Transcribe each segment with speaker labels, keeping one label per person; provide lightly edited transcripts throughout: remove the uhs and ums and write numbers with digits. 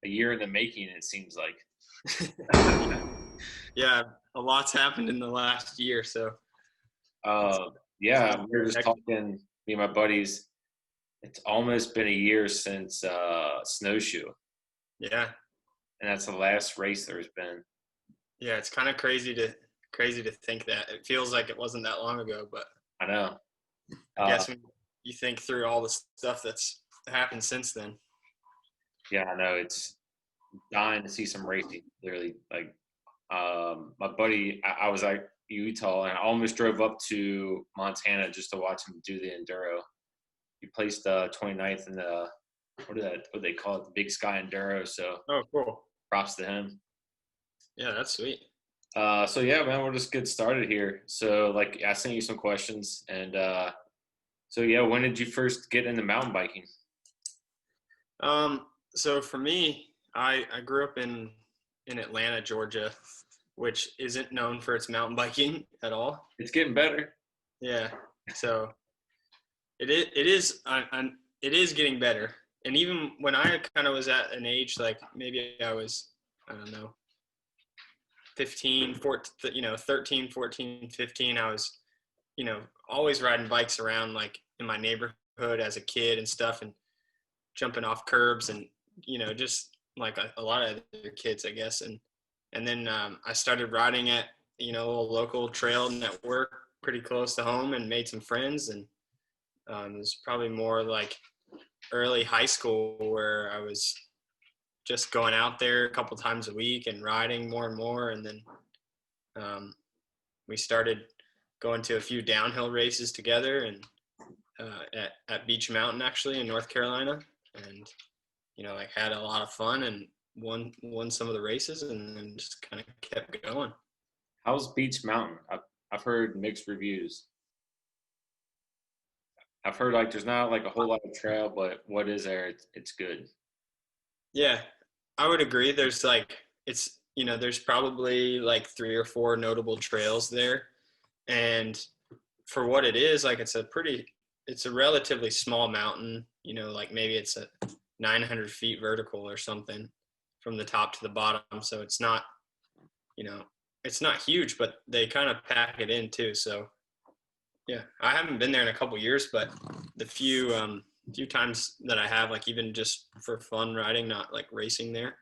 Speaker 1: a year in the making, it seems like.
Speaker 2: Yeah, a lot's happened in the last year, so it's,
Speaker 1: Uh,
Speaker 2: it's
Speaker 1: yeah,
Speaker 2: been
Speaker 1: we were
Speaker 2: very
Speaker 1: just
Speaker 2: hectic.
Speaker 1: talking, me and my buddies. It's almost been a year since Snowshoe,
Speaker 2: Yeah,
Speaker 1: and that's the last race there's been.
Speaker 2: yeah, it's kind of crazy to think that it feels like it wasn't that long ago, but
Speaker 1: I know.
Speaker 2: I
Speaker 1: Uh,
Speaker 2: guess when you think through all the stuff that's happened since then.
Speaker 1: yeah, I know. It's dying to see some racing. Literally, like my buddy, I was at Utah, and I almost drove up to Montana just to watch him do the enduro. He placed 29th in the what they call it, the Big Sky Enduro. So
Speaker 2: Oh, cool.
Speaker 1: props to him.
Speaker 2: Yeah, that's sweet.
Speaker 1: So yeah, man, we'll just get started here. So like, I sent you some questions, and so yeah, when did you first get into mountain biking?
Speaker 2: So for me, I grew up in Atlanta, Georgia, which isn't known for its mountain biking at all.
Speaker 1: It's getting better.
Speaker 2: Yeah, so it is getting better. And even when I kind of was at an age like maybe I was, I don't know, 15, 14, 13, 14, 15, I was, always riding bikes around like in my neighborhood as a kid and stuff, and jumping off curbs and just like a lot of other kids, I guess. And then I started riding at a little local trail network pretty close to home and made some friends. And it was probably more like early high school where I was just going out there a couple times a week and riding more and more. And then um, we started going to a few downhill races together, and at Beech Mountain actually in North Carolina. And like had a lot of fun and won some of the races, and then just kind of kept going.
Speaker 1: How's Beech Mountain? I've heard mixed reviews. I've heard like there's not like a whole lot of trail, but what is there? It's good.
Speaker 2: Yeah, I would agree. There's like there's probably like 3 or 4 notable trails there, and for what it is, like it's a relatively small mountain. Like maybe it's a 900 feet vertical or something from the top to the bottom. So you know, it's not huge, but they kind of pack it in too. So yeah, I haven't been there in a couple years, but the few times that I have, like even just for fun riding, not like racing there,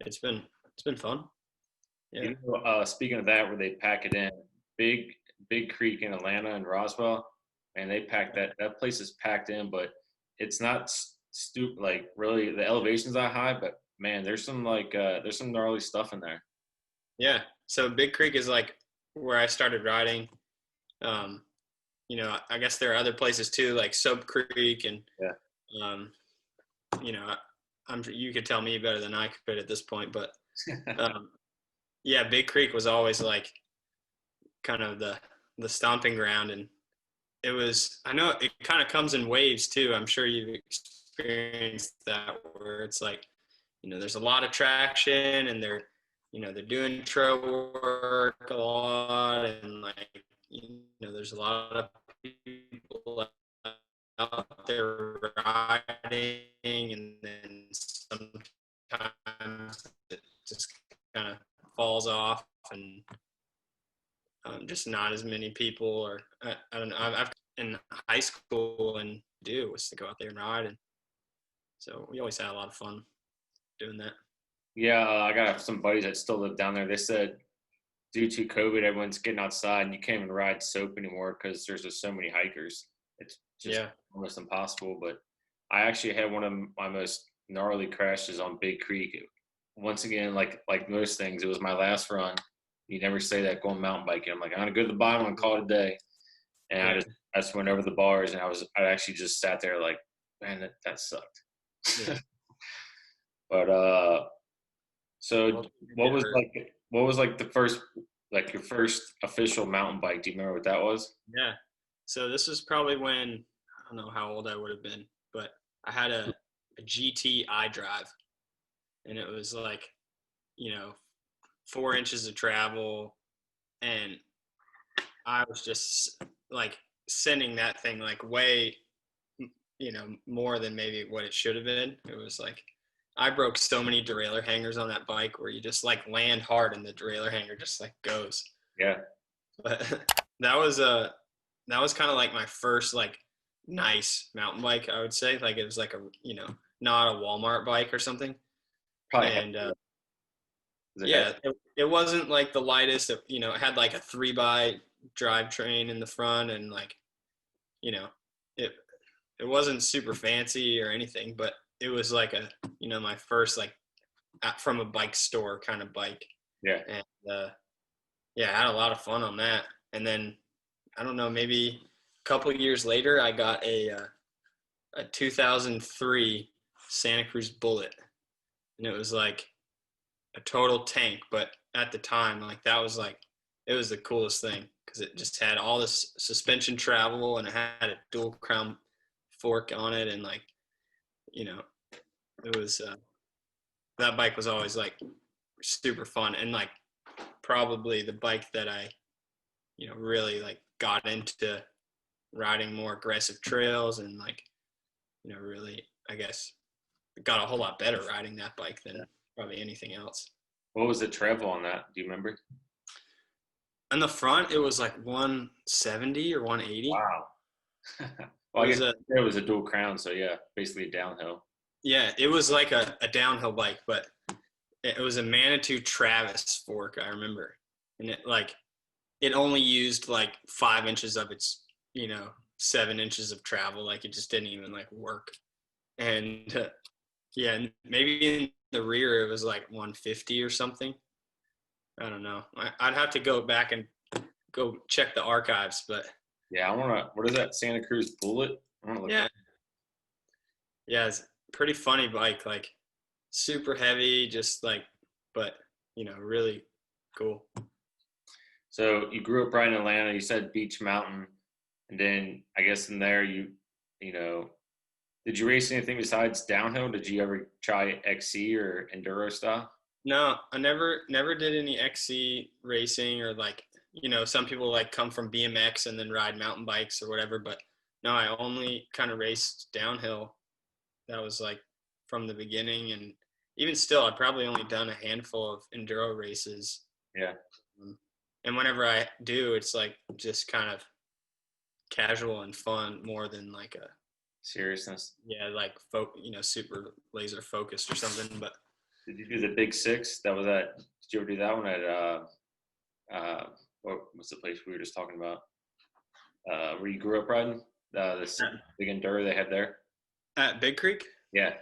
Speaker 2: it's been fun. Yeah.
Speaker 1: Speaking of that, where they pack it in, big Big Creek in Atlanta and Roswell, and they pack that place is packed in, but it's not stupid. Like really, the elevation's not high, but man, there's some gnarly stuff in there.
Speaker 2: Yeah. So Big Creek is like where I started riding. Um, I guess there are other places too, like Soap Creek, and
Speaker 1: Yeah.
Speaker 2: um, you know, you could tell me better than I could at this point, but um, yeah, Big Creek was always like kind of the stomping ground, and it was. I know it kind of comes in waves too. I'm sure you've experienced that, where it's like, there's a lot of traction, and they're doing trail work a lot, and like, there's a lot of people out there riding, and then sometimes it just kind of falls off, and just not as many people, or I don't know. I've in high school and was to go out there and ride, and so we always had a lot of fun doing that.
Speaker 1: Yeah, I got some buddies that still live down there. They said due to COVID, everyone's getting outside and you can't even ride soap anymore because there's just so many hikers. It's just
Speaker 2: Yeah,
Speaker 1: almost impossible. But I actually had one of my most gnarly crashes on Big Creek. Once again, like most things, it was my last run. You never say that going mountain biking. I'm like, I'm gonna go to the bottom and call it a day. And
Speaker 2: yeah,
Speaker 1: I just went over the bars, and I actually just sat there like, man, that sucked.
Speaker 2: yeah.
Speaker 1: But so
Speaker 2: Well,
Speaker 1: what was like the first like your first official mountain bike? Do you remember what that was?
Speaker 2: yeah. So this was probably when, I don't know how old I would have been, but I had a GT iDrive, and it was like, you know, 4 inches of travel, and I was just like sending that thing like way, more than maybe what it should have been. It was like I broke so many derailleur hangers on that bike where you just like land hard and the derailleur hanger just like goes.
Speaker 1: Yeah.
Speaker 2: But that was kind of like my first like nice mountain bike, I would say. Like it was like a, not a Walmart bike or something.
Speaker 1: Probably.
Speaker 2: And
Speaker 1: Heavy?
Speaker 2: it wasn't like the lightest. It had like a 3x drivetrain in the front, and like, it it wasn't super fancy or anything, but it was like my first like from a bike store kind of bike.
Speaker 1: Yeah.
Speaker 2: And I had a lot of fun on that. And then I don't know, maybe a couple of years later, I got a 2003 Santa Cruz Bullet, and it was like a total tank. But at the time, like that was like, it was the coolest thing because it just had all this suspension travel, and it had a dual crown fork on it, and like, it was that bike was always like super fun, and like probably the bike that I really like got into riding more aggressive trails, and like really, I guess, got a whole lot better riding that bike than probably anything else.
Speaker 1: What was the travel on that? Do you remember?
Speaker 2: In the front, it was like 170 or 180.
Speaker 1: Wow. Well, I guess it was a dual crown, so yeah, basically a downhill.
Speaker 2: Yeah, it was like a downhill bike, but it was a Manitou Travis fork, I remember. And it only used like 5 inches of its, 7 inches of travel. Like it just didn't even like work. And and maybe in the rear it was like 150 or something. I don't know. I'd have to go back and go check the archives, but
Speaker 1: yeah, what is that, Santa Cruz Bullet? I want to look at.
Speaker 2: Yeah, it's a pretty funny bike, like super heavy, just like, but really cool.
Speaker 1: So you grew up right in Atlanta. You said Beech Mountain, and then I guess in there did you race anything besides downhill? Did you ever try XC or enduro style?
Speaker 2: No, I never did any XC racing, or like, some people like come from BMX and then ride mountain bikes or whatever, but no, I only kind of raced downhill. That was like from the beginning, and even still, I've probably only done a handful of enduro races.
Speaker 1: Yeah.
Speaker 2: And whenever I do, it's like just kind of casual and fun more than like a
Speaker 1: seriousness.
Speaker 2: Yeah, like super laser focused or something. But
Speaker 1: did you do the Big Six? That was at. Did you ever do that one at what's the place we were just talking about? Where you grew up riding? This big enduro they had there.
Speaker 2: At Big Creek?
Speaker 1: Yeah.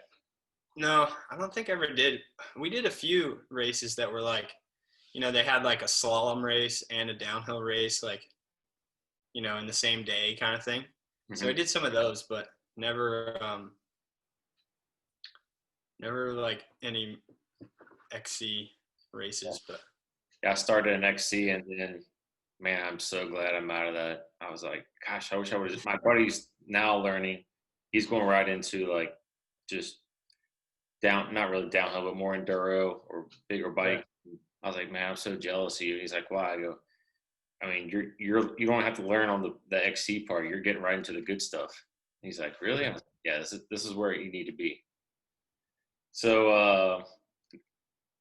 Speaker 2: No, I don't think I ever did. We did a few races that were like, they had like a slalom race and a downhill race, like, in the same day kind of thing. Mm-hmm. So I did some of those, but never like any XC races. But
Speaker 1: yeah, I started an XC, and then, man, I'm so glad I'm out of that. I was like, gosh, I wish I would. My buddy's now learning. He's going right into like just not really downhill, but more enduro or bigger bike. Yeah. I was like, man, I'm so jealous of you. He's like, why? I go, I mean, you don't have to learn on the XC part. You're getting right into the good stuff. And he's like, really? I was like, yeah, this is where you need to be. So,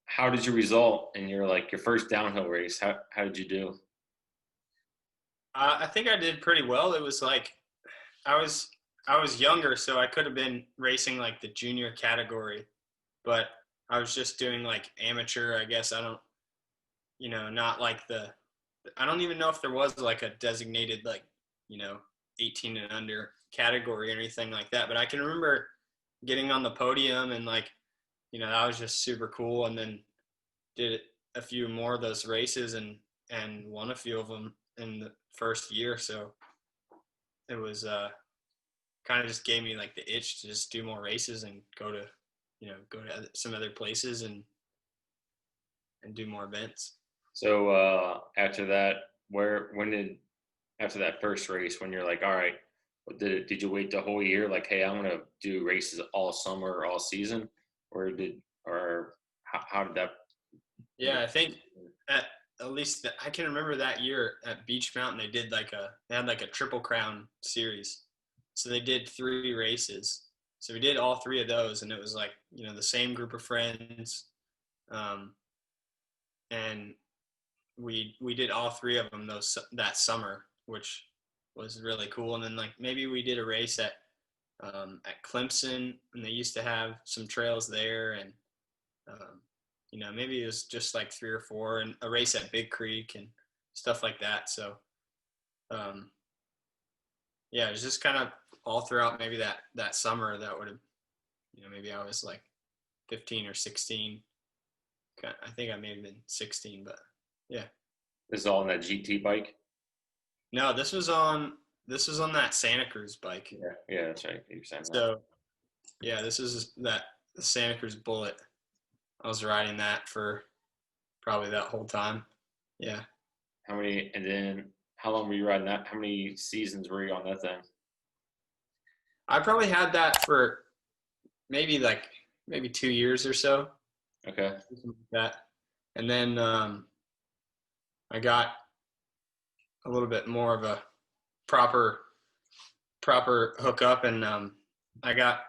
Speaker 1: how did you result in your first downhill race? How did you do?
Speaker 2: I think I did pretty well. It was like I was younger, so I could have been racing like the junior category, but I was just doing like amateur, I guess. I don't, not like I don't even know if there was like a designated 18 and under category or anything like that. But I can remember getting on the podium and that was just super cool. And then did a few more of those races and won a few of them in the first year. So it was kind of just gave me like the itch to just do more races and go to some other places and do more events.
Speaker 1: So after that, after that first race, when you're like, all right, did you wait the whole year? Like, hey, I'm gonna do races all summer or all season, or how did that?
Speaker 2: Yeah, I think at least I can remember that year at Beech Mountain, they had like a Triple Crown series. So they did 3 races, so we did all 3 of those, and it was like, the same group of friends. And we did all 3 of them that summer, which was really cool. And then like maybe we did a race at Clemson, and they used to have some trails there, and maybe it was just like 3 or 4, and a race at Big Creek and stuff like that. So yeah, it was just kind of all throughout maybe that summer that would have, maybe I was like 15 or 16. I think I may have been 16, but yeah.
Speaker 1: This is all on that GT bike?
Speaker 2: No, this was on that Santa Cruz bike.
Speaker 1: Yeah, that's right. You were saying that.
Speaker 2: So yeah, this is the Santa Cruz Bullet. I was riding that for probably that whole time. Yeah.
Speaker 1: And then how long were you riding that? How many seasons were you on that thing?
Speaker 2: I probably had that for maybe 2 years or so.
Speaker 1: Okay.
Speaker 2: Something like that. And then I got a little bit more of a proper hookup, and I got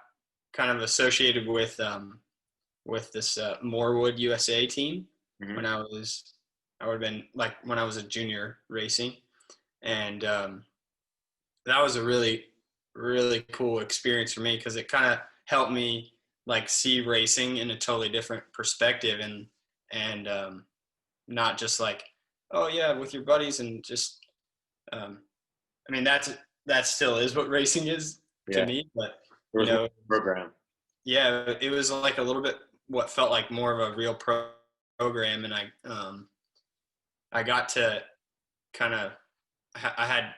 Speaker 2: kind of associated with this Moorwood USA team.
Speaker 1: Mm-hmm.
Speaker 2: When I would have been like when I was a junior racing, and that was a really, really cool experience for me, because it kind of helped me like see racing in a totally different perspective, and not just like, oh yeah, with your buddies, and just I mean that still is what racing is to me, but
Speaker 1: program.
Speaker 2: Yeah, it was like a little bit what felt like more of a real program, and I got to kind of, I had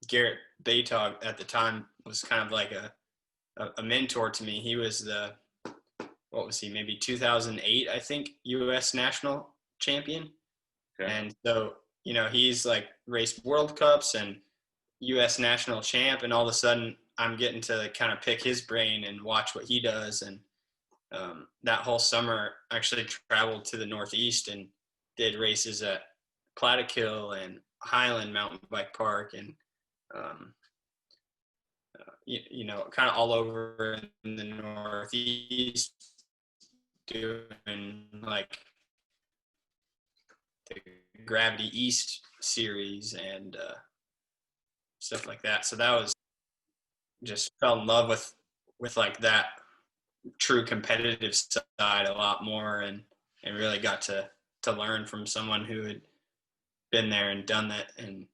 Speaker 2: Garrett Baytog at the time was kind of like a mentor to me. He was maybe 2008, I think, U.S. national champion.
Speaker 1: Okay.
Speaker 2: And so, he's like raced World Cups and U.S. national champ, and all of a sudden I'm getting to kind of pick his brain and watch what he does. And that whole summer I actually traveled to the Northeast and did races at Plattekill and Highland Mountain Bike Park, and kind of all over in the Northeast, doing like the Gravity East series and stuff like that. So that was, just fell in love with like that true competitive side a lot more, and really got to learn from someone who had been there and done that, and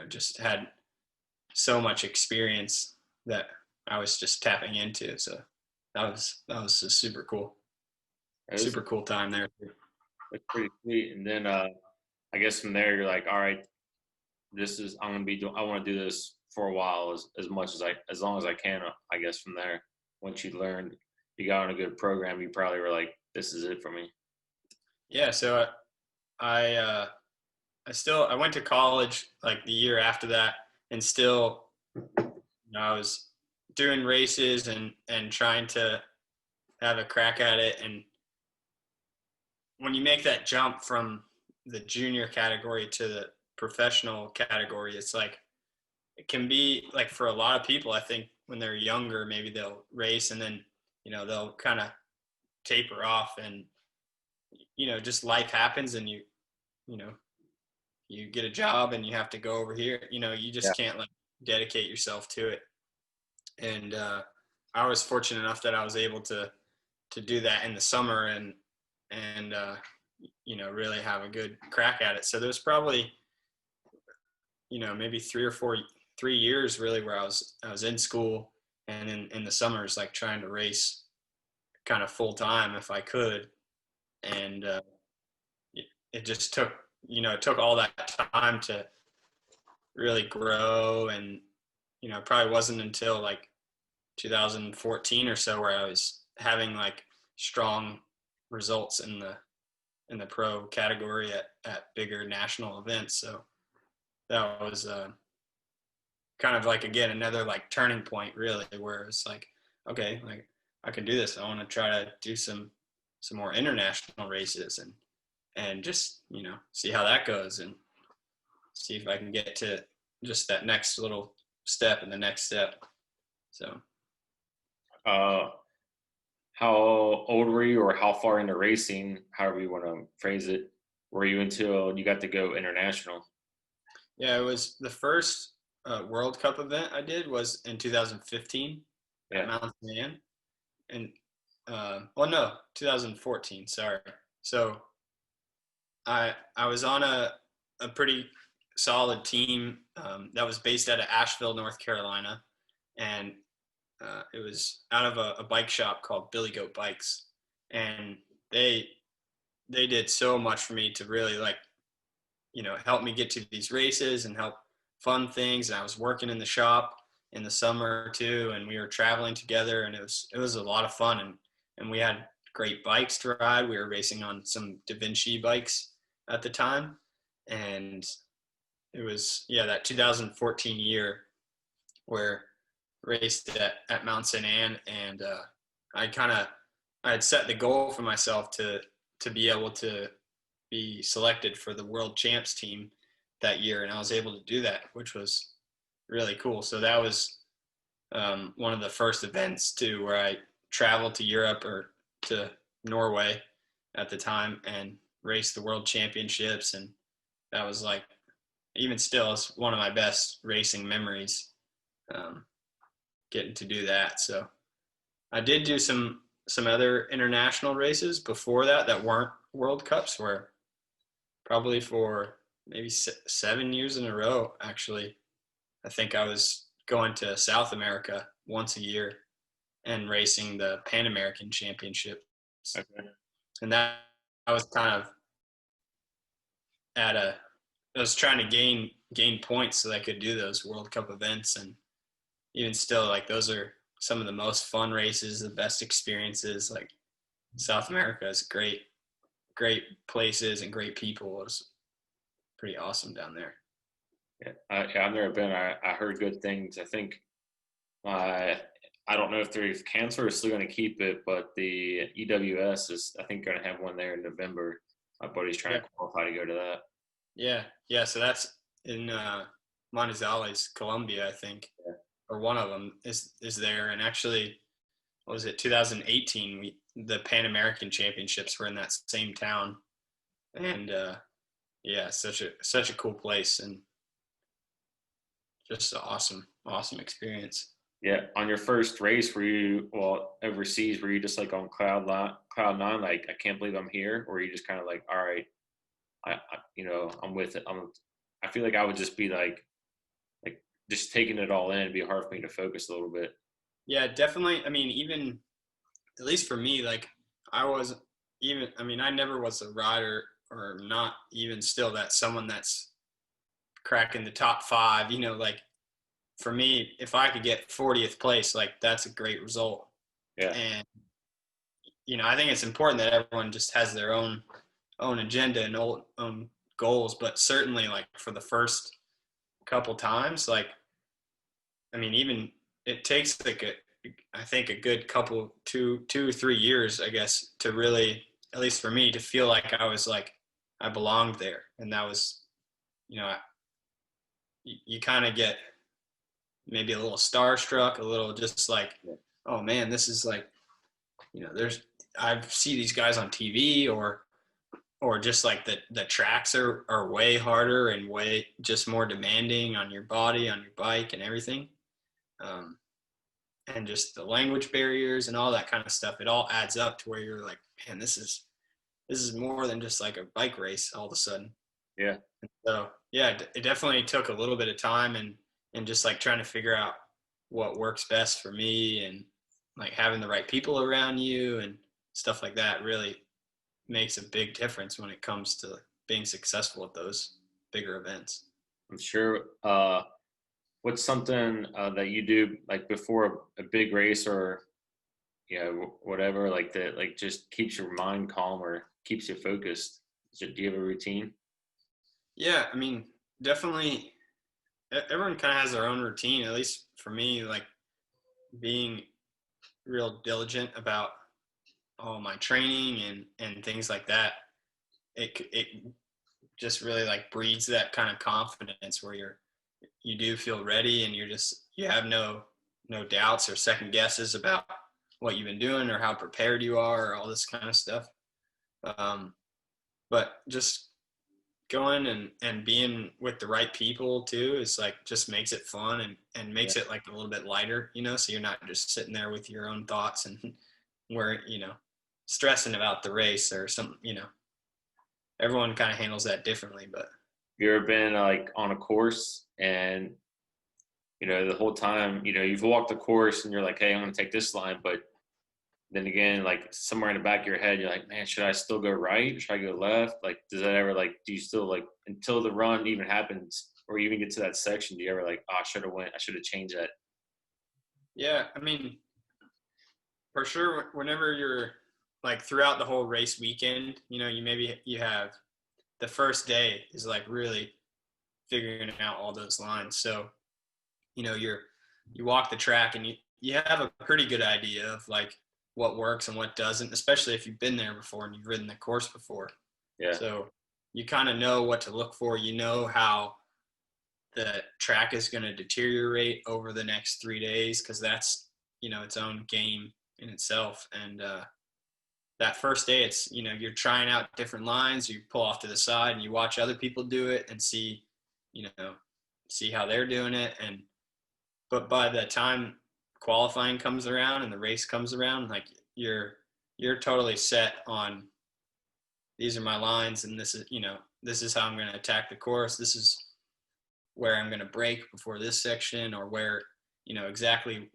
Speaker 2: just had so much experience that I was just tapping into. So that was just super cool. Super cool time there.
Speaker 1: That's pretty sweet. And then I guess from there you're like, all right, I want to do this for a while, as long as I can. I guess from there, once you learned, you got on a good program, you probably were like, this is it for me.
Speaker 2: Yeah. So I went to college like the year after that, and still, I was doing races and trying to have a crack at it. And when you make that jump from the junior category to the professional category, it's like, it can be like, for a lot of people, I think when they're younger, maybe they'll race and then, they'll kind of taper off, and, just life happens, and you get a job and you have to go over here, you just can't like dedicate yourself to it. And I was fortunate enough that I was able to do that in the summer, and really have a good crack at it. So there was probably, maybe 3 years really where I was in school, and in the summers, like trying to race kind of full time if I could. And it just took, it took all that time to really grow. And, it probably wasn't until like 2014 or so where I was having like strong results in the pro category at bigger national events. So that was kind of like, again, another like turning point really, where it's like, okay, like I can do this. I want to try to do some more international races and just, see how that goes, and see if I can get to just that next little step and the next step. So
Speaker 1: Uh, how old were you, or how far into racing, however you want to phrase it, were you until you got to go international?
Speaker 2: Yeah, it was the first World Cup event I did was in 2015 at
Speaker 1: Yeah.
Speaker 2: Mount San, and well, no, 2014. Sorry. So I was on a pretty solid team that was based out of Asheville, North Carolina, and it was out of a bike shop called Billy Goat Bikes, and they they did so much for me to really like help me get to these races and help fund things. And I was working in the shop in the summer too, and we were traveling together, and it was a lot of fun, and we had great bikes to ride. We were racing on some Da Vinci bikes at the time, and it was that 2014 year where raced at Mount St. Anne, and I had set the goal for myself to be able to be selected for the world champs team that year, and I was able to do that, which was really cool. So that was one of the first events too, where I traveled to Europe or to Norway at the time and raced the world championships, and that was like even still is one of my best racing memories, um, getting to do that. So I did do some other international races before that weren't World Cups, where probably for maybe 7 years in a row, actually, I think I was going to South America once a year and racing the Pan American Championships.
Speaker 1: Okay.
Speaker 2: And that I was kind of I was trying to gain points so that I could do those World Cup events. And even still, like, those are some of the most fun races, the best experiences. Like, South America is great places and great people. It was pretty awesome down there.
Speaker 1: Yeah, I've never been. I heard good things. I think I don't know if they've canceled or still going to keep it, but the EWS is, I think, going to have one there in November. My buddy's trying
Speaker 2: Yeah,
Speaker 1: to qualify to go to that.
Speaker 2: yeah. So that's in Manizales, Colombia, I think,
Speaker 1: Yeah.
Speaker 2: or one of them is there. And actually, what was it, 2018? The Pan American Championships were in that same town, and yeah, such a cool place and just an awesome experience.
Speaker 1: Yeah. On your first race, were you, well, overseas? Were you just like on cloud nine? Like, I can't believe I'm here, or were you just kind of like, all right, I'm with it. I feel like I would just be like just taking it all in. It'd be hard for me to focus a little bit.
Speaker 2: Yeah, definitely. I mean, even at least for me, like I was even. I mean, I never was a rider, or not even still that someone that's cracking the top five. Like for me, if I could get 40th place, like that's a great result.
Speaker 1: Yeah.
Speaker 2: And I think it's important that everyone just has their own agenda and own goals. But certainly, like for the first couple times, like I mean, even it takes like I think a good couple 2 or 3 years, I guess, to really, at least for me, to feel like I was like I belonged there, and that was, you know, you kind of get maybe a little starstruck, a little just like, oh man, this is like, there's I see these guys on TV, or just like the tracks are way harder and way just more demanding on your body, on your bike, and everything. Um, and just the language barriers and all that kind of stuff, it all adds up to where you're like, man, this is more than just like a bike race all of a sudden.
Speaker 1: Yeah.
Speaker 2: So yeah, it definitely took a little bit of time, and just like trying to figure out what works best for me, and like having the right people around you and stuff like that really makes a big difference when it comes to being successful at those bigger events.
Speaker 1: I'm sure. What's something that you do like before a big race, or whatever, like that, like just keeps your mind calm or keeps you focused? Do you have a routine?
Speaker 2: Yeah, I mean, definitely everyone kind of has their own routine. At least for me, like being real diligent about all my training and things like that. It just really like breeds that kind of confidence where you do feel ready, and you have no doubts or second guesses about what you've been doing or how prepared you are or all this kind of stuff. But just going and being with the right people too is like just makes it fun and makes it like a little bit lighter, so you're not just sitting there with your own thoughts and where, stressing about the race or something, everyone kind of handles that differently. But
Speaker 1: you ever been like on a course and the whole time, you've walked the course and you're like, hey, I'm going to take this line. But then again, like somewhere in the back of your head, you're like, man, should I still go right? Or should I go left? Like, does that ever do you still until the run even happens or you even get to that section, do you ever oh, I should have changed that?
Speaker 2: Yeah. I mean, for sure, whenever you're throughout the whole race weekend, you have the first day is really figuring out all those lines. So, you walk the track and you have a pretty good idea of what works and what doesn't, especially if you've been there before and you've ridden the course before.
Speaker 1: Yeah.
Speaker 2: So you kind of know what to look for. How the track is going to deteriorate over the next 3 days, because that's, its own game in itself. And that first day, it's, you're trying out different lines. You pull off to the side and you watch other people do it and see how they're doing it. But by the time qualifying comes around and the race comes around, you're totally set on, these are my lines and this is how I'm going to attack the course. This is where I'm going to brake before this section, or where, exactly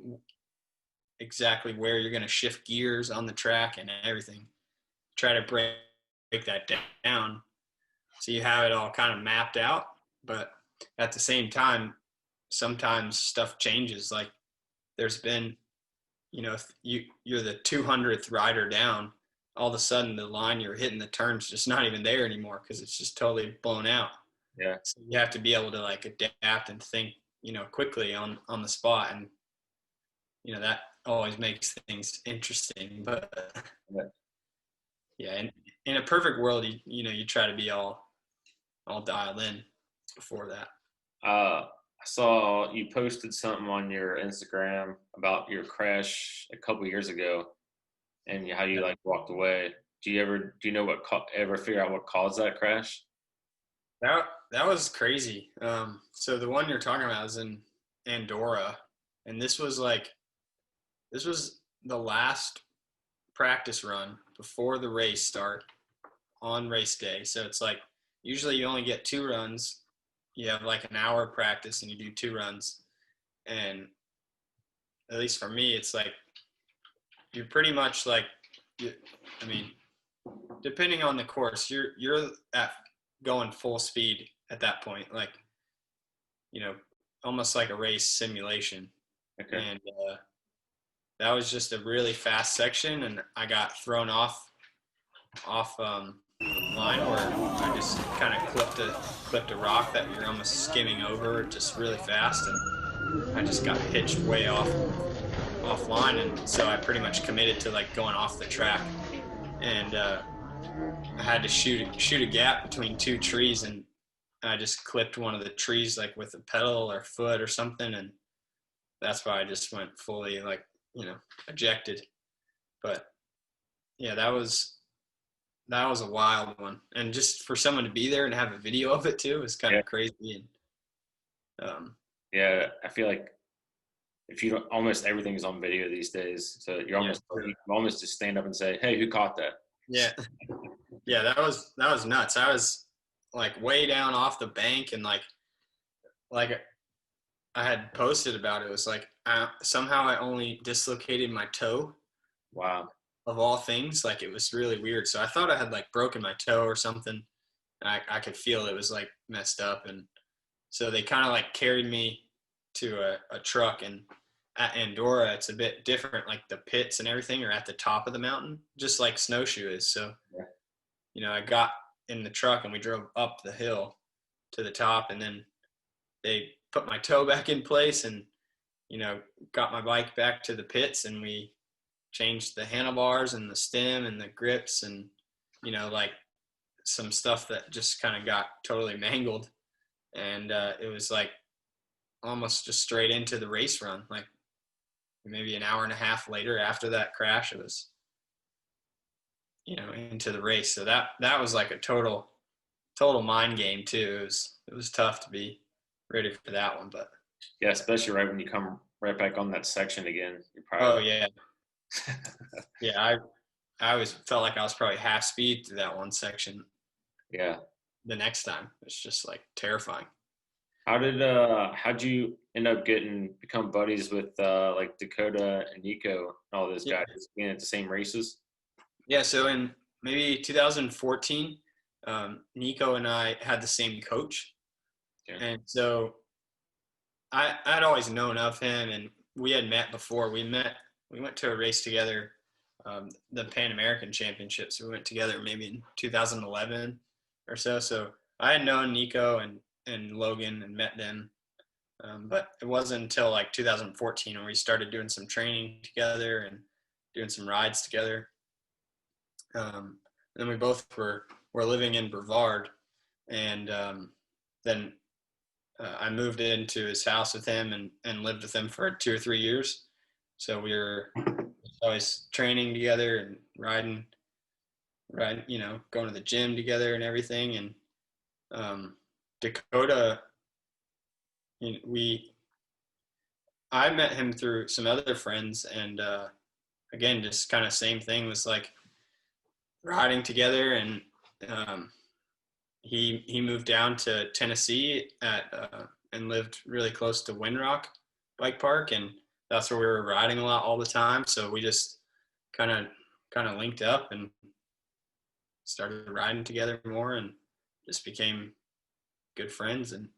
Speaker 2: where you're going to shift gears on the track and everything. Try to break that down so you have it all kind of mapped out. But at the same time, sometimes stuff changes. There's been, if you're the 200th rider down, all of a sudden the line you're hitting the turn's just not even there anymore because it's just totally blown out.
Speaker 1: Yeah.
Speaker 2: So you have to be able to adapt and think, quickly on the spot. And, that always makes things interesting. But yeah, in a perfect world, you try to be all dialed in before that.
Speaker 1: I saw you posted something on your Instagram about your crash a couple years ago and how you walked away. Do you know ever figure out what caused that crash?
Speaker 2: That was crazy. So the one you're talking about is in Andorra, and this was the last practice run before the race start on race day. So it's usually you only get 2 runs. You have an hour of practice and you do 2 runs. And at least for me, it's you're pretty much depending on the course, you're at going full speed at that point, almost like a race simulation.
Speaker 1: Okay.
Speaker 2: And that was just a really fast section, and I got thrown off line where I just kind of clipped a rock that you're almost skimming over just really fast, and I just got pitched way offline, and so I pretty much committed to going off the track, and I had to shoot a gap between 2 trees, and I just clipped one of the trees with a pedal or foot or something, and that's why I just went fully ejected. But yeah, that was a wild one, and just for someone to be there and have a video of it too is kind of crazy. And
Speaker 1: yeah, I feel like if you don't, almost everything's on video these days, so you almost just stand up and say, hey, who caught that?
Speaker 2: Yeah. That was nuts. I was way down off the bank, and I had posted about it. It was somehow I only dislocated my toe.
Speaker 1: Wow.
Speaker 2: Of all things, it was really weird. So I thought I had broken my toe or something. I could feel it was messed up, and so they kind of carried me to a truck. And at Andorra, it's a bit different. The pits and everything are at the top of the mountain, just like Snowshoe is. So, I got in the truck and we drove up the hill to the top, and then they put my toe back in place and, got my bike back to the pits, and we changed the handlebars and the stem and the grips and, some stuff that just kind of got totally mangled. And it was almost just straight into the race run. maybe an hour and a half later after that crash, it was, into the race. So that was like a total mind game too. It was tough to be ready for that one, but
Speaker 1: Yeah, especially right when you come right back on that section again. You're
Speaker 2: oh
Speaker 1: probably
Speaker 2: yeah, yeah. I always felt like I was probably half speed through that one section.
Speaker 1: yeah.
Speaker 2: The next time, it's just like terrifying.
Speaker 1: How'd you end up become buddies with like Dakota and Nico and all those
Speaker 2: Yeah,
Speaker 1: guys being at the same races?
Speaker 2: yeah. So in maybe 2014, Nico and I had the same coach,
Speaker 1: Yeah.
Speaker 2: and so I'd always known of him, and we had met before. We went to a race together, the Pan American Championships. We went together maybe in 2011 or so. So I had known Nico and Logan and met them, but it wasn't until like 2014 when we started doing some training together and doing some rides together. And then we both were living in Brevard, and then I moved into his house with him and lived with him for 2 or 3 years. So we were always training together and riding, going to the gym together and everything. And Dakota, I met him through some other friends, and again, just kind of same thing, was like riding together. And he moved down to Tennessee and lived really close to Winrock Bike Park, and that's where we were riding a lot all the time. So we just kind of linked up and started riding together more, and just became good friends. And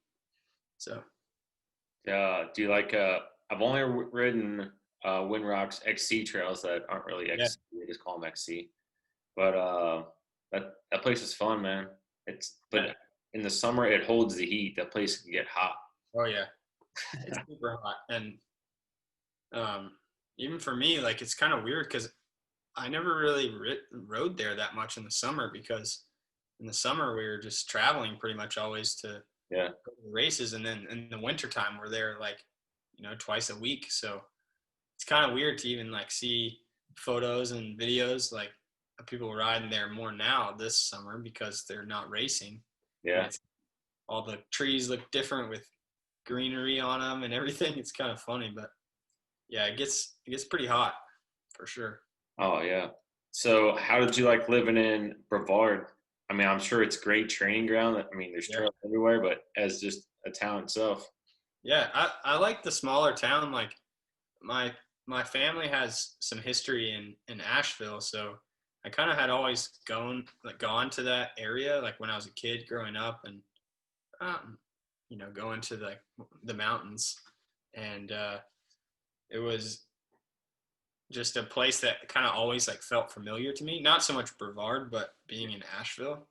Speaker 2: so
Speaker 1: Do you like? I've only ridden Winrock's XC trails that aren't really
Speaker 2: yeah,
Speaker 1: XC. They just call them XC. But that place is fun, man. But in the summer it holds the heat. That place can get hot.
Speaker 2: oh yeah, it's super hot. And even for me, like, it's kind of weird because I never really rode there that much in the summer, because in the summer we were just traveling pretty much always to
Speaker 1: Yeah,
Speaker 2: races, and then in the wintertime we're there like twice a week. So it's kind of weird to even like see photos and videos like of people riding there more now this summer, because they're not racing. And
Speaker 1: yeah.
Speaker 2: it's all the trees look different with greenery on them and everything. It's kind of funny, but yeah, it gets pretty hot for sure.
Speaker 1: Oh yeah. So how did you like living in Brevard? I mean, I'm sure it's great training ground. I mean, there's
Speaker 2: Yeah.
Speaker 1: trails everywhere, but as just a town itself.
Speaker 2: Yeah, I like the smaller town. Like, my my family has some history in Asheville, so I kind of had always gone to that area like when I was a kid growing up, and um, going to the mountains. And it was just a place that kind of always like felt familiar to me. Not so much Brevard, but being in Asheville,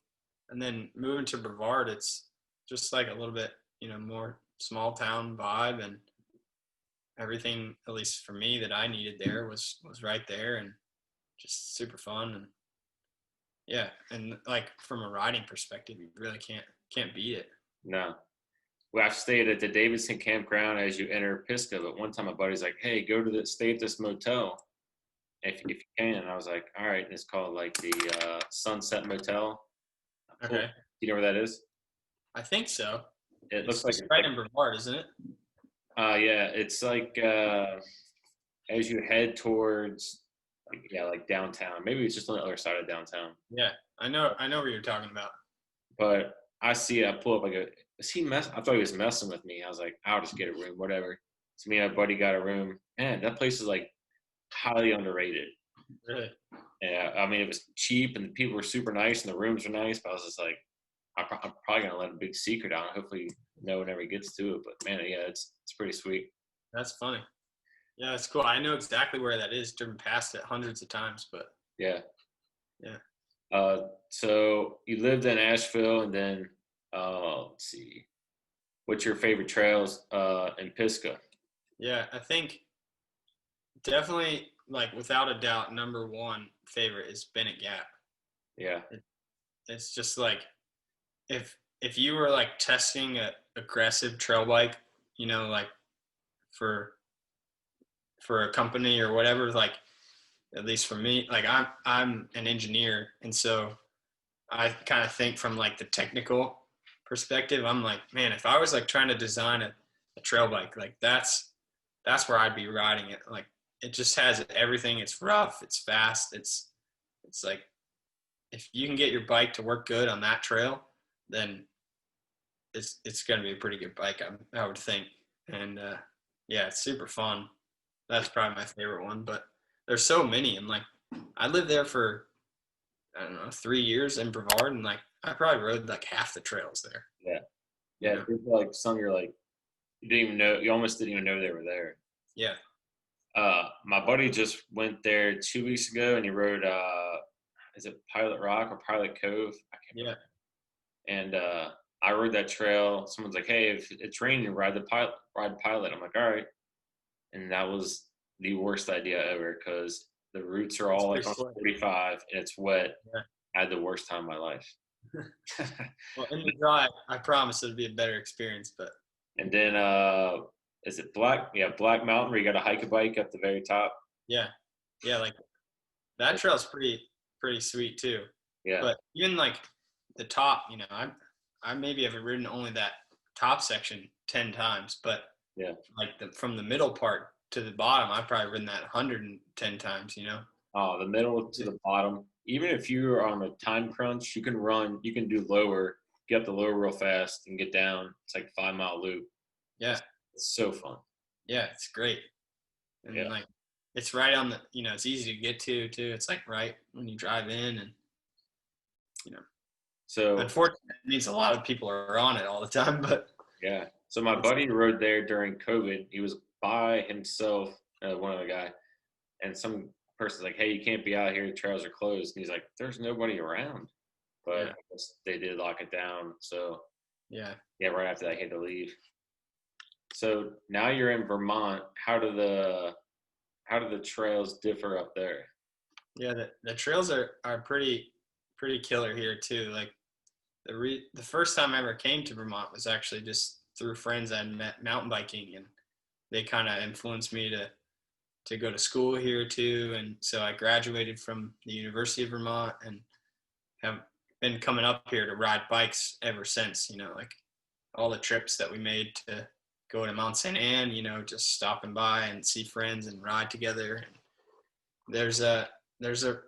Speaker 2: and then moving to Brevard, it's just like a little bit more small town vibe, and everything, at least for me, that I needed there was right there, and just super fun. And yeah, and like from a riding perspective, you really can't beat it.
Speaker 1: No. Well, I've stayed at the Davidson campground as you enter Pisgah, but one time my buddy's like, "Hey, stay at this motel if you can." And I was like, "All right." And it's called like the Sunset Motel. Cool.
Speaker 2: Okay,
Speaker 1: You know where that is?
Speaker 2: I think so.
Speaker 1: It
Speaker 2: It's
Speaker 1: looks like
Speaker 2: just right in Brevard, isn't it?
Speaker 1: yeah, it's like as you head towards like downtown. Maybe it's just on the other side of downtown.
Speaker 2: Yeah, I know what you're talking about.
Speaker 1: But I pull up, I go, is he mess? I thought he was messing with me. I was like, I'll just get a room, whatever. So me and my buddy got a room. Man, that place is like highly underrated.
Speaker 2: Really?
Speaker 1: Yeah, I mean, it was cheap and the people were super nice and the rooms were nice. But I was just like, I'm probably gonna let a big secret out. Hopefully, no one ever gets to it. But man, yeah, it's pretty sweet.
Speaker 2: That's funny. Yeah, it's cool. I know exactly where that is. Driven past it hundreds of times, but
Speaker 1: Yeah.
Speaker 2: yeah.
Speaker 1: So you lived in Asheville, and then let's see, what's your favorite trails in Pisgah?
Speaker 2: Yeah, I think definitely, like, without a doubt, number one favorite is Bennett Gap.
Speaker 1: Yeah,
Speaker 2: It's just like, if you were like testing a aggressive trail bike, like for for a company or whatever, like at least for me, like I'm an engineer, and so I kind of think from like the technical perspective. I'm like, man, if I was like trying to design a trail bike, like that's where I'd be riding it. Like it just has everything. It's rough, it's fast, it's like if you can get your bike to work good on that trail, then it's going to be a pretty good bike, I would think. And yeah, it's super fun. That's probably my favorite one. But there's so many, and like I lived there for I don't know 3 years in Brevard, and like I probably rode like half the trails there.
Speaker 1: Yeah. Yeah. There's like some you're like you didn't even know, you almost didn't even know they were there.
Speaker 2: Yeah.
Speaker 1: My buddy just went there 2 weeks ago, and he rode is it Pilot Rock or Pilot Cove? I can't remember. And I rode that trail. Someone's like, "Hey, if it's raining, ride Pilot." I'm like, "All right." And that was the worst idea ever because the routes are all like on 45 and it's wet.
Speaker 2: Yeah.
Speaker 1: I had the worst time of my life.
Speaker 2: Well, in the dry, I promise it'll be a better experience. But
Speaker 1: and then is it Black? Yeah, Black Mountain where you got to hike a bike up the very top.
Speaker 2: yeah, like that trail's pretty sweet too.
Speaker 1: Yeah.
Speaker 2: But even like the top, I maybe have ridden only that top section 10 times, but
Speaker 1: yeah,
Speaker 2: like from the middle part to the bottom, I've probably ridden that 110 times,
Speaker 1: Oh, the middle to the bottom. Even if you're on a time crunch, you can do lower, get up the lower real fast and get down. It's like 5 mile loop.
Speaker 2: Yeah.
Speaker 1: It's so fun.
Speaker 2: Yeah, it's great. And like it's right on the, it's easy to get to too. It's like right when you drive in and,
Speaker 1: So
Speaker 2: unfortunately it means a lot of people are on it all the time, but
Speaker 1: yeah. So my buddy rode there during COVID. He was by himself, one other guy, and some person's like, "Hey, you can't be out here. The trails are closed." And he's like, "There's nobody around." But I guess they did lock it down. So
Speaker 2: yeah.
Speaker 1: Right after that, he had to leave. So now you're in Vermont. How do the trails differ up there?
Speaker 2: Yeah, the trails are pretty killer here too. Like the first time I ever came to Vermont was actually just through friends I met mountain biking, and they kind of influenced me to go to school here too. And so I graduated from the University of Vermont and have been coming up here to ride bikes ever since. Like all the trips that we made to go to Mount St. Anne, just stopping by and see friends and ride together. And there's a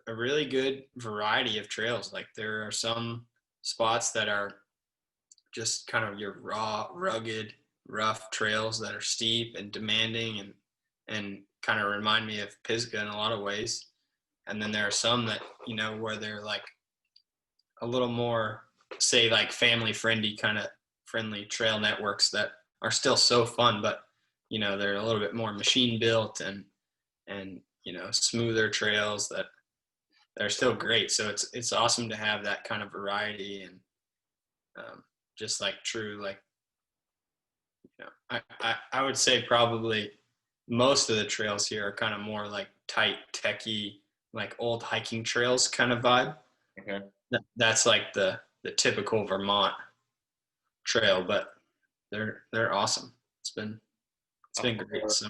Speaker 2: really good variety of trails. Like there are some spots that are just kind of your raw, rugged, rough trails that are steep and demanding and kind of remind me of Pisgah in a lot of ways. And then there are some that, where they're like a little more, say, like family friendly trail networks that are still so fun, but, they're a little bit more machine built and smoother trails that are still great. So it's awesome to have that kind of variety and just like true, like, I would say probably most of the trails here are kind of more like tight, techy, like old hiking trails kind of vibe.
Speaker 1: Okay.
Speaker 2: That's like the typical Vermont trail, but they're awesome. It's been great. So,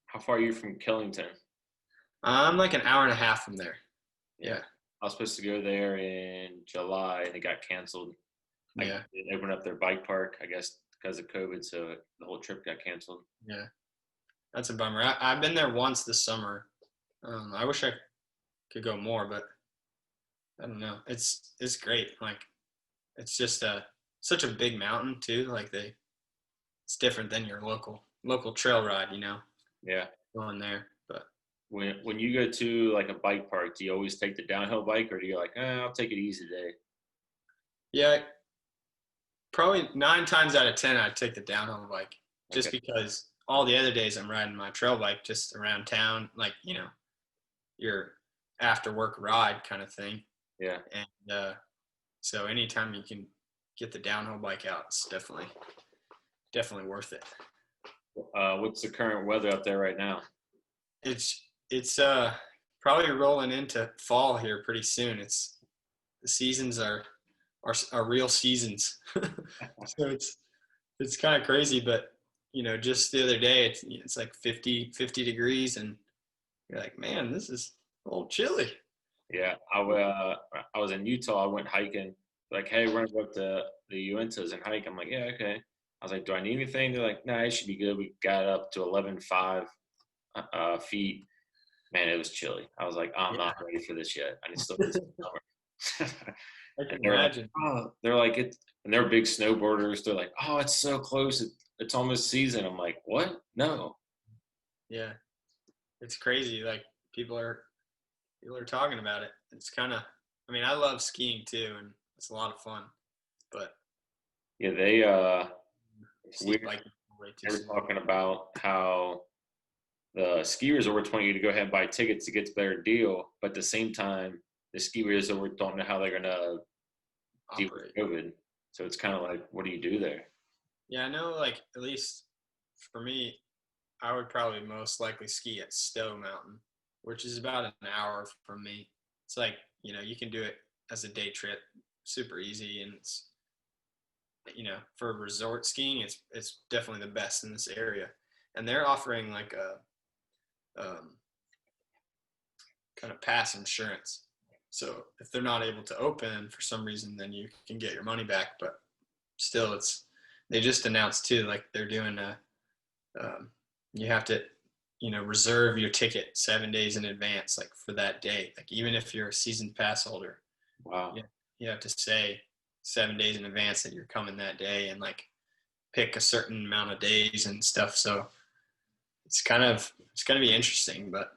Speaker 1: how far are you from Killington?
Speaker 2: I'm like an hour and a half from there. Yeah.
Speaker 1: I was supposed to go there in July and it got canceled. They opened up their bike park, I guess, because of COVID, so the whole trip got canceled.
Speaker 2: Yeah. That's a bummer. I've been there once this summer. I wish I could go more, but I don't know. It's great. Like it's just such a big mountain too. Like it's different than your local trail ride,
Speaker 1: Yeah.
Speaker 2: Going there. But
Speaker 1: when you go to like a bike park, do you always take the downhill bike, or do you like, I'll take it easy today?
Speaker 2: Yeah, probably 9 times out of 10 I'd take the downhill bike, just because all the other days I'm riding my trail bike just around town, like your after work ride kind of thing.
Speaker 1: Yeah.
Speaker 2: And so anytime you can get the downhill bike out, it's definitely worth it.
Speaker 1: What's the current weather up there right now?
Speaker 2: It's probably rolling into fall here pretty soon. The seasons are real seasons. So it's kind of crazy, but just the other day, it's like 50 degrees, and you're like, man, this is a little chilly.
Speaker 1: Yeah, I was in Utah. I went hiking. Like, hey, we're gonna go up to the Uintas and hike. I'm like, yeah, okay. I was like, do I need anything? They're like, nah, it should be good. We got up to 11.5 feet. Man, it was chilly. I was like, I'm
Speaker 2: Yeah,
Speaker 1: not ready for this yet. I still need some summer.
Speaker 2: I
Speaker 1: And
Speaker 2: can
Speaker 1: they're like,
Speaker 2: imagine.
Speaker 1: oh, they're like it, and they're big snowboarders. They're like, oh, it's so close. It's almost season. I'm like, what? No.
Speaker 2: Yeah, it's crazy. Like people are talking about it. It's kind of, I mean, I love skiing too, and it's a lot of fun. But
Speaker 1: Yeah, they we
Speaker 2: steep biking way too
Speaker 1: they were
Speaker 2: soon.
Speaker 1: talking about how the ski resorts want you to go ahead and buy tickets to get a better deal, but at the same time, the ski resorts don't know how they're gonna deal with
Speaker 2: Operate.
Speaker 1: COVID. So it's kind of like, what do you do there?
Speaker 2: Yeah, I know. Like at least for me, I would probably most likely ski at Stowe Mountain, which is about an hour from me. It's like you can do it as a day trip, super easy, and it's for resort skiing, it's definitely the best in this area, and they're offering like a kind of pass insurance. So if they're not able to open for some reason, then you can get your money back. But still, they just announced too, like they're doing you have to reserve your ticket 7 days in advance, like for that day. Like even if you're a season pass holder,
Speaker 1: Wow.
Speaker 2: you have to say 7 days in advance that you're coming that day, and like pick a certain amount of days and stuff. So it's going to be interesting, but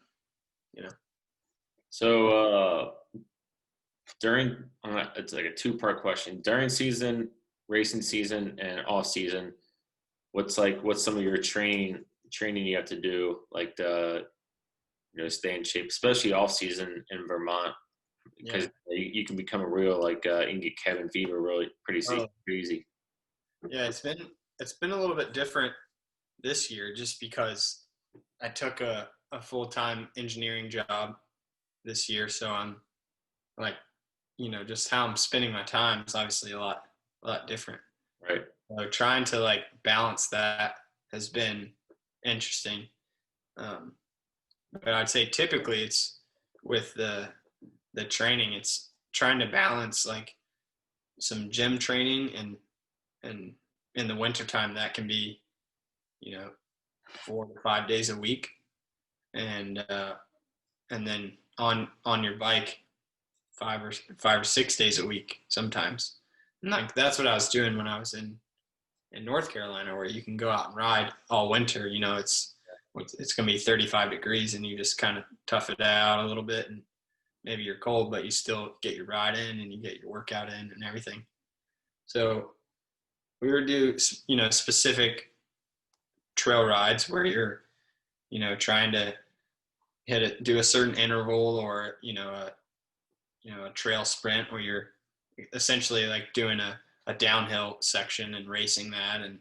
Speaker 2: you know,
Speaker 1: So during it's like a two-part question. During season, racing season, and off season, what's some of your training you have to do, like to stay in shape, especially off season in Vermont, because
Speaker 2: yeah.
Speaker 1: you can become a real like you can get cabin fever really
Speaker 2: Oh,
Speaker 1: pretty easy.
Speaker 2: yeah. It's been a little bit different this year, just because I took a full time engineering job this year, so I'm like, just how I'm spending my time is obviously a lot different.
Speaker 1: Right.
Speaker 2: So trying to like balance that has been interesting. Um, but I'd say typically it's with the training, it's trying to balance like some gym training, and in the wintertime that can be, you know, 4 to 5 days a week, and then on your bike 5 or 6 days a week sometimes. And like that's what I was doing when I was in North Carolina, where you can go out and ride all winter. It's going to be 35 degrees, and you just kind of tough it out a little bit, and maybe you're cold, but you still get your ride in and you get your workout in and everything. So we would do, specific trail rides where you're, trying to do a certain interval, or, a trail sprint where you're essentially like doing a downhill section and racing that. And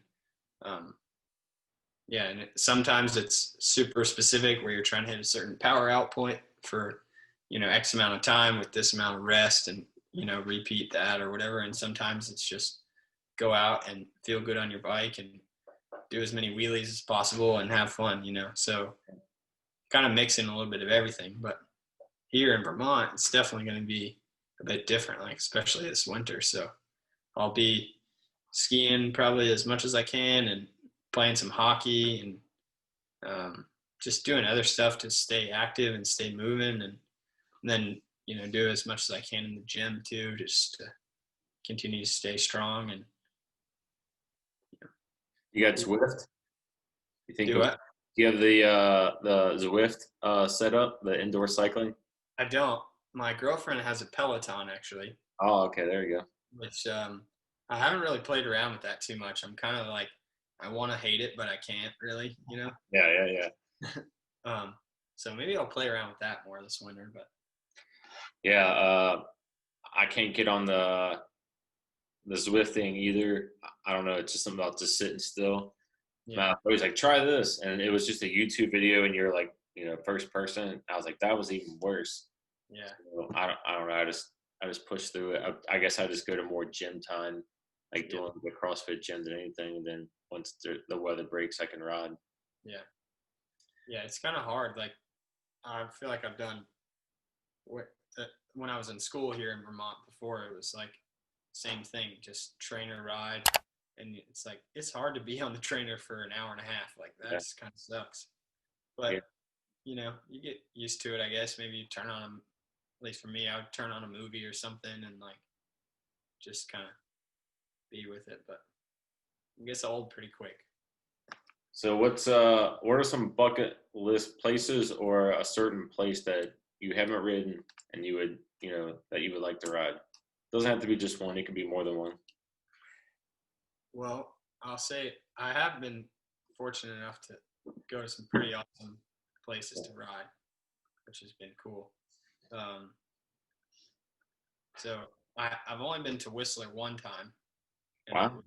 Speaker 2: yeah, and sometimes it's super specific where you're trying to hit a certain power output for, X amount of time with this amount of rest, and, repeat that or whatever. And sometimes it's just go out and feel good on your bike and do as many wheelies as possible and have fun, So kind of mixing a little bit of everything. But here in Vermont, it's definitely going to be a bit different, like especially this winter. So I'll be skiing probably as much as I can, and playing some hockey, and just doing other stuff to stay active and stay moving, and then do as much as I can in the gym too, just to continue to stay strong. And
Speaker 1: You got Zwift? You think
Speaker 2: do
Speaker 1: you'll
Speaker 2: what?
Speaker 1: do you have the Zwift set up, the indoor cycling?
Speaker 2: I don't. My girlfriend has a Peloton actually,
Speaker 1: Oh, okay, there you go.
Speaker 2: which I haven't really played around with that too much. I'm kind of like, I want to hate it, but I can't really.
Speaker 1: Yeah.
Speaker 2: Um, so maybe I'll play around with that more this winter. But
Speaker 1: Yeah, I can't get on the Zwift thing either. I don't know. It's just something about just sitting still.
Speaker 2: yeah,
Speaker 1: I was like, try this, and it was just a YouTube video, and you're like, first person. I was like, that was even worse.
Speaker 2: yeah,
Speaker 1: So I don't know. I just push through it. I guess I just go to more gym time like doing the CrossFit gyms and anything. And then once the weather breaks, I can ride.
Speaker 2: Yeah. Yeah, it's kind of hard. Like, I feel like I've done when I was in school here in Vermont before, it was like same thing, just trainer ride. And it's like, it's hard to be on the trainer for an hour and a half. Like, that just kind of sucks. But, you know, you get used to it, I guess. Maybe you turn on, at least for me, I would turn on a movie or something and, like, just kind of be with it. But it gets old pretty quick.
Speaker 1: So what are some bucket list places or a certain place that you haven't ridden and you would, that you would like to ride? Doesn't have to be just one. It could be more than one.
Speaker 2: Well, I'll say I have been fortunate enough to go to some pretty awesome places to ride, which has been cool. So I've only been to Whistler one time.
Speaker 1: Wow.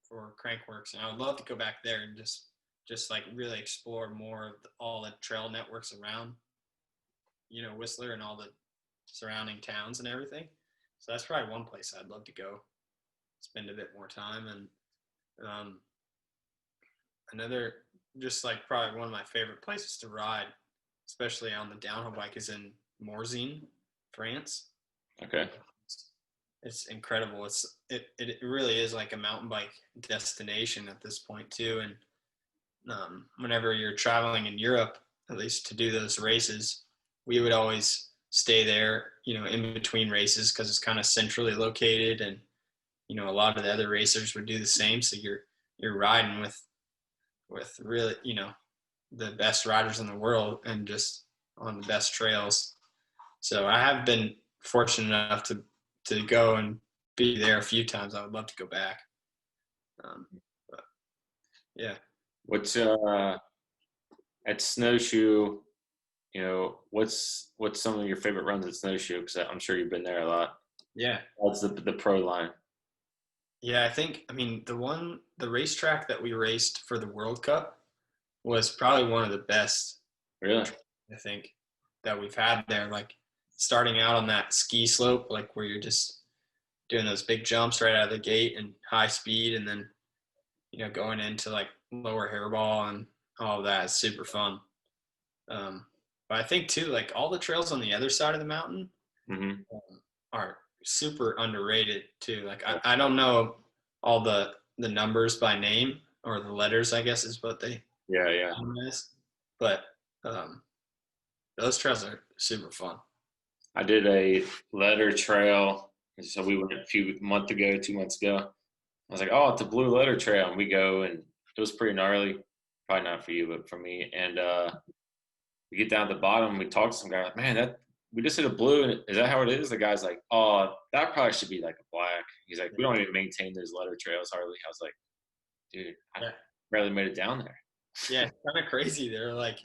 Speaker 2: For Crankworks, and I would love to go back there and just like really explore more of all the trail networks around, Whistler and all the surrounding towns and everything. So that's probably one place I'd love to go spend a bit more time. And another, just like probably one of my favorite places to ride, especially on the downhill bike, is in Morzine, France.
Speaker 1: Okay.
Speaker 2: It's incredible. It really is like a mountain bike destination at this point too. And whenever you're traveling in Europe, at least to do those races, we would always stay there, in between races, because it's kind of centrally located, and a lot of the other racers would do the same. So you're riding with really, the best riders in the world and just on the best trails. So I have been fortunate enough to go and be there a few times. I would love to go back. But yeah.
Speaker 1: What's at Snowshoe? What's some of your favorite runs at Snowshoe? Because I'm sure you've been there a lot.
Speaker 2: Yeah.
Speaker 1: What's the pro line?
Speaker 2: Yeah, the racetrack that we raced for the World Cup was probably one of the best.
Speaker 1: Really?
Speaker 2: I think that we've had there. Like, starting out on that ski slope, like where you're just doing those big jumps right out of the gate and high speed, and then going into like lower hairball and all of that is super fun. But I think too, like, all the trails on the other side of the mountain are super underrated too. Like, I don't know all the numbers by name, or the letters, I guess is what they miss. But those trails are super fun.
Speaker 1: I did a letter trail. So we went 2 months ago. I was like, oh, it's a blue letter trail. And we go, and it was pretty gnarly. Probably not for you, but for me. And we get down at the bottom. We talk to some guy, like, man, we just hit a blue. And is that how it is? The guy's like, oh, that probably should be like a black. He's like, we don't even maintain those letter trails hardly. I was like, dude, I barely made it down there.
Speaker 2: Yeah, it's kind of crazy. They're like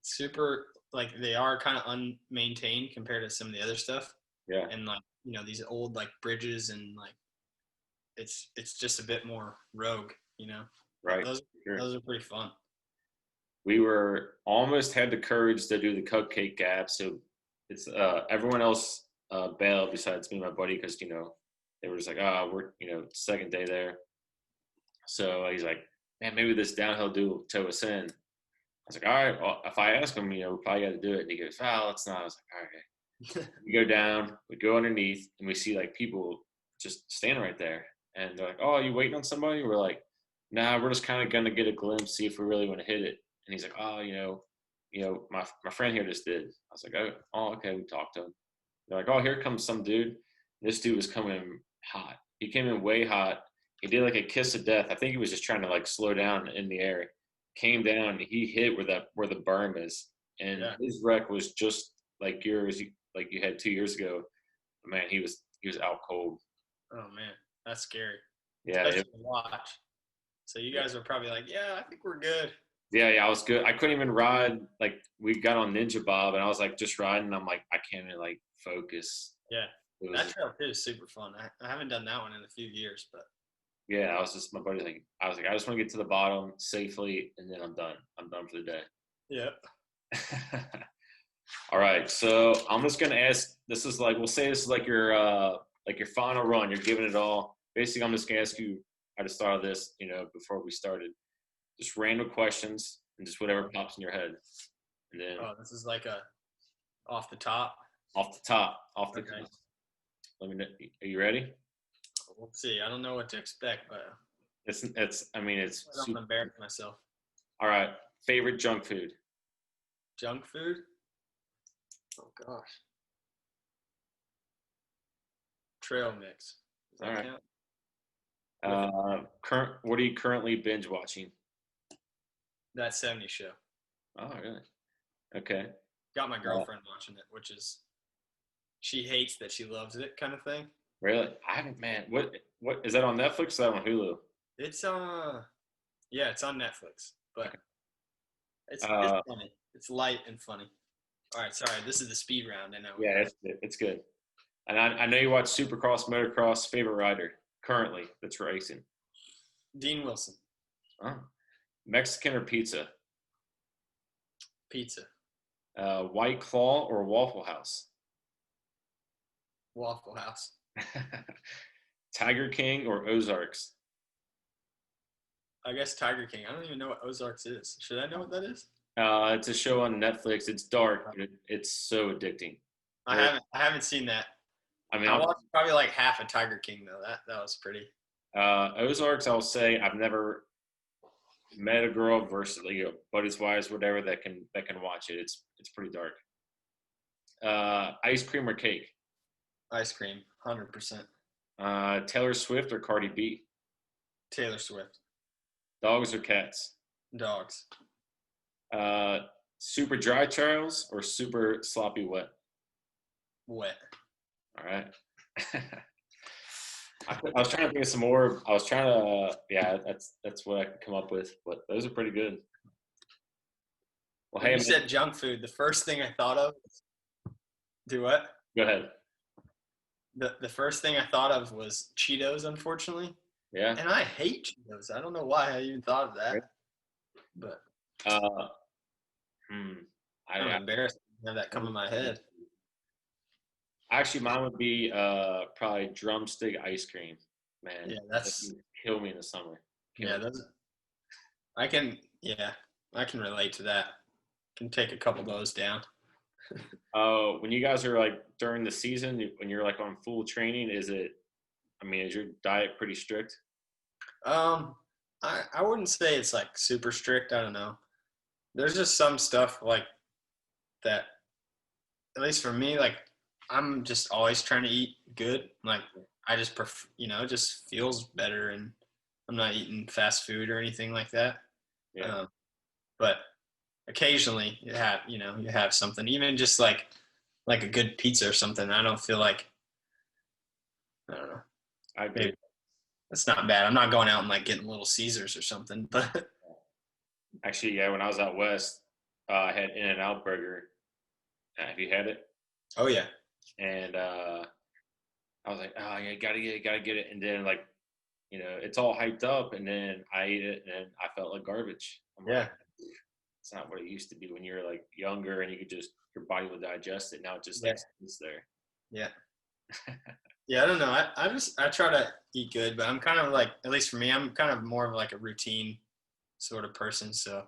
Speaker 2: super, like, they are kind of unmaintained compared to some of the other stuff.
Speaker 1: Yeah.
Speaker 2: And like, these old like bridges, and like it's just a bit more rogue,
Speaker 1: Right.
Speaker 2: Those are pretty fun.
Speaker 1: We were almost had the courage to do the cupcake gap. So it's everyone else bailed besides me and my buddy, because they were just like, oh, we're second day there. So he's like, man, maybe this downhill dude will tow us in. I was like, all right, well, if I ask him, we probably got to do it. And he goes, oh, it's not. I was like, all right. We go down, we go underneath, and we see like people just standing right there. And they're like, oh, are you waiting on somebody? We're like, nah, we're just kind of going to get a glimpse, see if we really want to hit it. And he's like, oh, my friend here just did. I was like, oh, okay. We talked to him. They're like, oh, here comes some dude. This dude was coming in hot. He came in way hot. He did like a kiss of death. I think he was just trying to like slow down in the air. Came down. He hit where the berm is, and his wreck was just like yours, like you had 2 years ago. Man, he was out cold.
Speaker 2: Oh man, that's scary.
Speaker 1: Yeah,
Speaker 2: especially to watch. So you guys were probably like, yeah, I think we're good.
Speaker 1: Yeah, I was good. I couldn't even ride. Like, we got on Ninja Bob, and I was like just riding. I'm like, I can't even like focus.
Speaker 2: Yeah, that trail too is super fun. I haven't done that one in a few years, but
Speaker 1: yeah, my buddy, like, I was like, I just want to get to the bottom safely, and then I'm done. I'm done for the day.
Speaker 2: Yep.
Speaker 1: All right, so I'm just gonna ask. This is like, we'll say this is like your like your final run. You're giving it all. Basically, I'm just gonna ask you. I just thought of this, before we started. Just random questions and just whatever pops in your head, and then
Speaker 2: this is like a off the top.
Speaker 1: off the top.
Speaker 2: Okay.
Speaker 1: Let me know. Are you ready?
Speaker 2: We'll see. I don't know what to expect, but
Speaker 1: It's. I
Speaker 2: don't embarrass myself.
Speaker 1: All right. Favorite junk food?
Speaker 2: Junk food? Oh gosh. Trail mix. Does that
Speaker 1: count? What are you currently binge watching?
Speaker 2: That 70s show.
Speaker 1: Oh, really? Okay.
Speaker 2: Got my girlfriend watching it, which is, she hates that she loves it kind of thing.
Speaker 1: Really? I haven't, man. What is that on Netflix or is that on Hulu?
Speaker 2: It's yeah, it's on Netflix, but it's funny. It's light and funny. All right, sorry, this is the speed round. I know.
Speaker 1: Yeah, it's good. And I know you watch Supercross, motocross. Favorite rider currently that's racing?
Speaker 2: Dean Wilson.
Speaker 1: Oh. Mexican or pizza?
Speaker 2: Pizza.
Speaker 1: White Claw or Waffle House?
Speaker 2: Waffle House.
Speaker 1: Tiger King or Ozarks?
Speaker 2: I guess Tiger King. I don't even know what Ozarks is. Should I know what that is?
Speaker 1: It's a show on Netflix. It's dark, but it's so addicting.
Speaker 2: I haven't seen that. I mean, I watched probably like half of Tiger King though. That was pretty.
Speaker 1: Ozarks, I'll say I've never met a girl versus buddies wise, whatever that can watch it. It's pretty dark. Ice cream or cake?
Speaker 2: Ice cream, 100%.
Speaker 1: Taylor Swift or Cardi B?
Speaker 2: Taylor Swift.
Speaker 1: Dogs or cats?
Speaker 2: Dogs.
Speaker 1: Super dry trails or super sloppy wet?
Speaker 2: Wet.
Speaker 1: All right. I was trying to think of some more. I was trying to, that's what I could come up with, but those are pretty good. Well,
Speaker 2: when you said junk food, the first thing I thought of was, do what?
Speaker 1: Go ahead.
Speaker 2: The first thing I thought of was Cheetos, unfortunately.
Speaker 1: Yeah.
Speaker 2: And I hate Cheetos. I don't know why I even thought of that. But I'm embarrassed to have that come in my head.
Speaker 1: Actually, mine would be probably drumstick ice cream. Man,
Speaker 2: yeah, that's
Speaker 1: kill me in the summer.
Speaker 2: I can relate to that. Can take a couple of those down.
Speaker 1: When you guys are like during the season, when you're like on full training, is your diet pretty strict?
Speaker 2: I wouldn't say it's like super strict. I don't know. There's just some stuff like that, at least for me, like I'm just always trying to eat good. Like I just prefer, it just feels better, and I'm not eating fast food or anything like that.
Speaker 1: Yeah.
Speaker 2: But occasionally you have something, even just like a good pizza or something. I don't feel like, I don't know.
Speaker 1: I agree.
Speaker 2: Maybe it's not bad. I'm not going out and like getting Little Caesars or something, but
Speaker 1: actually, yeah, when I was out west, I had InNOut burger. Have you had it?
Speaker 2: Oh yeah.
Speaker 1: And I was like, oh yeah, gotta get it. And then like, it's all hyped up, and then I ate it, and I felt like garbage.
Speaker 2: Yeah.
Speaker 1: It's not what it used to be when you're like younger and you could just, your body would digest it. Now it just sits there.
Speaker 2: Yeah. Yeah, I don't know. I try to eat good, but I'm kind of like, at least for me, I'm kind of more of like a routine sort of person. So,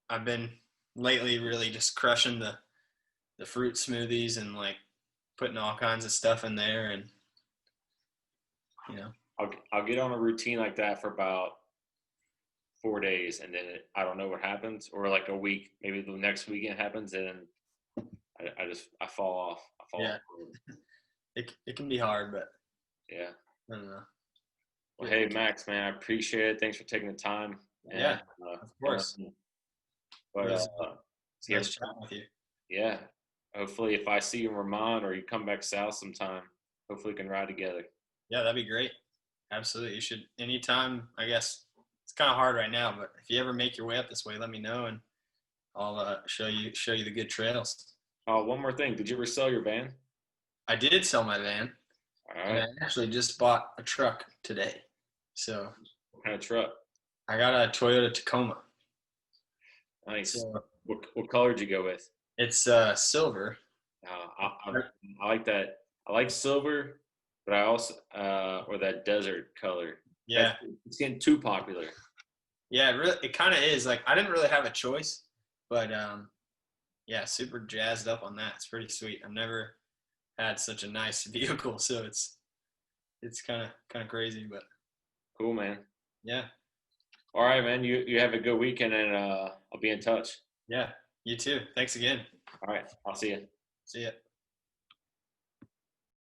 Speaker 2: I've been lately really just crushing the fruit smoothies and like putting all kinds of stuff in there, and
Speaker 1: I'll get on a routine like that for about 4 days, and then I don't know what happens, or like a week, maybe the next weekend happens, and I fall off.
Speaker 2: Yeah. It can be hard, but
Speaker 1: yeah.
Speaker 2: I don't know.
Speaker 1: Well, hey Max, man, I appreciate it. Thanks for taking the time. And,
Speaker 2: yeah, of course.
Speaker 1: But
Speaker 2: it's nice chatting with you.
Speaker 1: Yeah. Hopefully, if I see you in Vermont or you come back south sometime, hopefully we can ride together.
Speaker 2: Yeah, that'd be great. Absolutely. You should anytime. I guess it's kind of hard right now, but if you ever make your way up this way, let me know, and I'll show you the good trails.
Speaker 1: Oh, one more thing. Did you ever sell your van?
Speaker 2: I did sell my van.
Speaker 1: All right.
Speaker 2: And I actually just bought a truck today. So.
Speaker 1: What kind of truck?
Speaker 2: I got a Toyota Tacoma.
Speaker 1: Nice. So, what color did you go with?
Speaker 2: It's silver.
Speaker 1: I like that I like silver, but I also or that desert color. That's
Speaker 2: Yeah.
Speaker 1: it's getting too popular.
Speaker 2: Yeah, it kind of is. Like, I didn't really have a choice, but yeah, super jazzed up on that. It's pretty sweet. I've never had such a nice vehicle, so it's kind of crazy, but
Speaker 1: Cool, man.
Speaker 2: yeah,
Speaker 1: All right, man. You have a good weekend, and I'll be in touch.
Speaker 2: yeah. You too. Thanks again.
Speaker 1: All right, I'll see you.
Speaker 2: See ya.